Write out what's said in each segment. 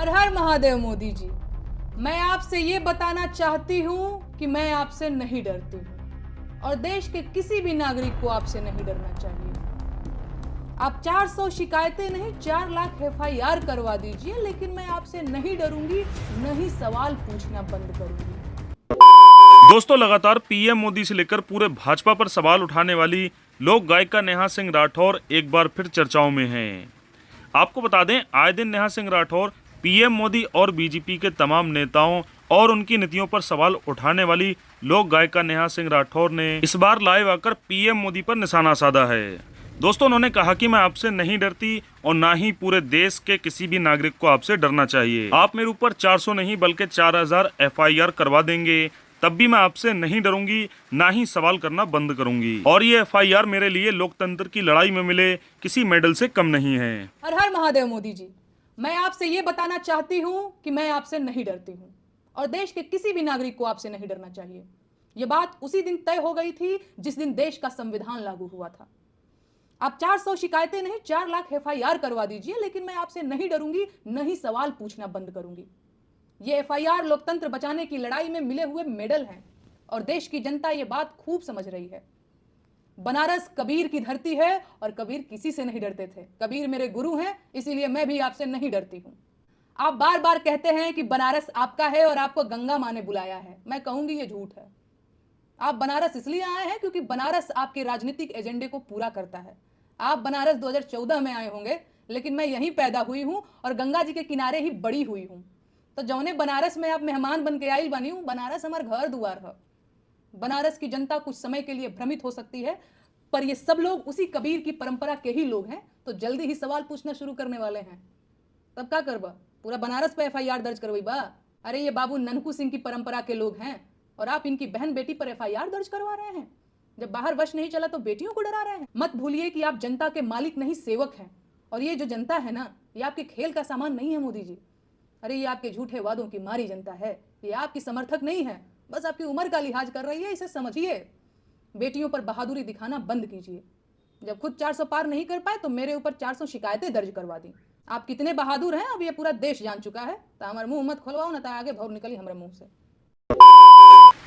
हर हर महादेव मोदी जी, मैं आपसे ये बताना चाहती हूँ कि मैं आपसे नहीं डरती हूँ और देश के किसी भी नागरिक को आपसे नहीं डरना चाहिए। आप 400 शिकायतें नहीं 4 लाख FIR करवा दीजिए, लेकिन मैं आपसे नहीं डरूंगी, नहीं सवाल पूछना बंद करूंगी। दोस्तों, लगातार पीएम मोदी से लेकर पूरे भाजपा पर सवाल उठाने वाली लोक गायिका नेहा सिंह राठौर एक बार फिर चर्चाओं में हैं। आपको बता दें, आए दिन नेहा सिंह राठौर पीएम मोदी और बीजेपी के तमाम नेताओं और उनकी नीतियों पर सवाल उठाने वाली लोक गायिका नेहा सिंह राठौर ने इस बार लाइव आकर पीएम मोदी पर निशाना साधा है। दोस्तों, उन्होंने कहा कि मैं आपसे नहीं डरती और ना ही पूरे देश के किसी भी नागरिक को आपसे डरना चाहिए। आप मेरे ऊपर 400 नहीं बल्कि 4000 FIR करवा देंगे, तब भी मैं आपसे नहीं डरूंगी, ना ही सवाल करना बंद करूंगी। और ये FIR मेरे लिए लोकतंत्र की लड़ाई में मिले किसी मेडल से कम नहीं है। हर हर महादेव मोदी जी, मैं आपसे ये बताना चाहती हूँ कि मैं आपसे नहीं डरती हूँ और देश के किसी भी नागरिक को आपसे नहीं डरना चाहिए। ये बात उसी दिन तय हो गई थी जिस दिन देश का संविधान लागू हुआ था। आप 400 शिकायतें नहीं 4 लाख FIR करवा दीजिए, लेकिन मैं आपसे नहीं डरूंगी, नहीं सवाल पूछना बंद करूंगी। ये FIR लोकतंत्र बचाने की लड़ाई में मिले हुए मेडल हैं और देश की जनता ये बात खूब समझ रही है। बनारस कबीर की धरती है और कबीर किसी से नहीं डरते थे। कबीर मेरे गुरु हैं, इसीलिए मैं भी आपसे नहीं डरती हूं। आप बार बार कहते हैं कि बनारस आपका है और आपको गंगा माँ ने बुलाया है। मैं कहूंगी ये झूठ है। आप बनारस इसलिए आए हैं क्योंकि बनारस आपके राजनीतिक एजेंडे को पूरा करता है। आप बनारस 2014 में आए होंगे, लेकिन मैं यहीं पैदा हुई हूं और गंगा जी के किनारे ही बड़ी हुई हूं। तो जौने बनारस में आप मेहमान बन के आई बनी हूं, बनारस हमार घर दुआर है। बनारस की जनता कुछ समय के लिए भ्रमित हो सकती है, पर ये सब लोग उसी कबीर की परंपरा के ही लोग हैं, तो जल्दी ही सवाल पूछना शुरू करने वाले हैं। तब क्या करबा? पूरा बनारस पे FIR दर्ज करवाई बा? अरे ये बाबू ननकू सिंह की परंपरा के लोग हैं और आप इनकी बहन बेटी पर FIR दर्ज करवा रहे हैं। जब बाहर वश नहीं चला तो बेटियों को डरा रहे हैं। मत भूलिए कि आप जनता के मालिक नहीं सेवक हैं, और ये जो जनता है ना, ये आपके खेल का सामान नहीं है मोदी जी। अरे ये आपके झूठे वादों की मारी जनता है, ये आपकी समर्थक नहीं है, बस आपकी उम्र का लिहाज कर रही है, इसे समझिए। बेटियों पर बहादुरी दिखाना बंद कीजिए। जब खुद 400 पार नहीं कर पाए तो मेरे ऊपर 400 शिकायतें दर्ज करवा दी। आप कितने बहादुर हैं अब ये पूरा देश जान चुका है। तो हमारे मुंह मत खोलवाओ, ना तो आगे भौर निकली हमारे मुंह से।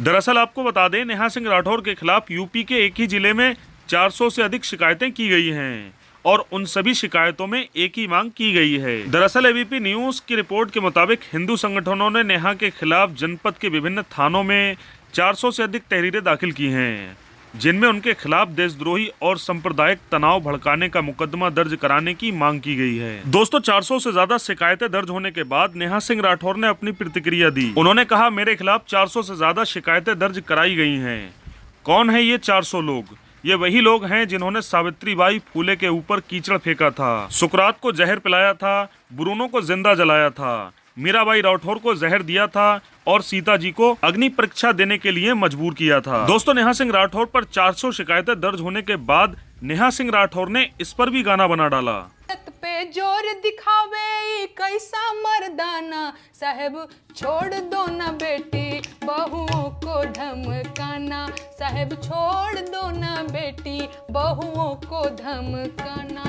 दरअसल आपको बता दें, नेहा सिंह राठौर के खिलाफ यूपी के एक ही जिले में 400 से अधिक शिकायतें की गई हैं और उन सभी शिकायतों में एक ही मांग की गई है। दरअसल ABP न्यूज की रिपोर्ट के मुताबिक हिंदू संगठनों ने नेहा के खिलाफ जनपद के विभिन्न थानों में 400 से अधिक तहरीरें दाखिल की हैं, जिनमें उनके खिलाफ देशद्रोही और सांप्रदायिक तनाव भड़काने का मुकदमा दर्ज कराने की मांग की गई है। दोस्तों, 400 से ज्यादा शिकायतें दर्ज होने के बाद नेहा सिंह राठौर ने अपनी प्रतिक्रिया दी। उन्होंने कहा, मेरे खिलाफ 400 से ज्यादा शिकायतें दर्ज कराई गई हैं। कौन है ये 400 लोग? ये वही लोग हैं जिन्होंने सावित्रीबाई फूले के ऊपर कीचड़ फेंका था, सुकरात को जहर पिलाया था, ब्रूनो को जिंदा जलाया था, मीराबाई राठौर को जहर दिया था और सीता जी को अग्नि परीक्षा देने के लिए मजबूर किया था। दोस्तों, नेहा सिंह राठौर पर 400 शिकायतें दर्ज होने के बाद नेहा सिंह राठौर ने इस पर भी गाना बना डाला। पे जोर दिखावे कैसा मर्दाना, साहब छोड़ दो ना बेटी बहुओं को धमकाना, साहब छोड़ दो ना बेटी बहुओं को धमकाना।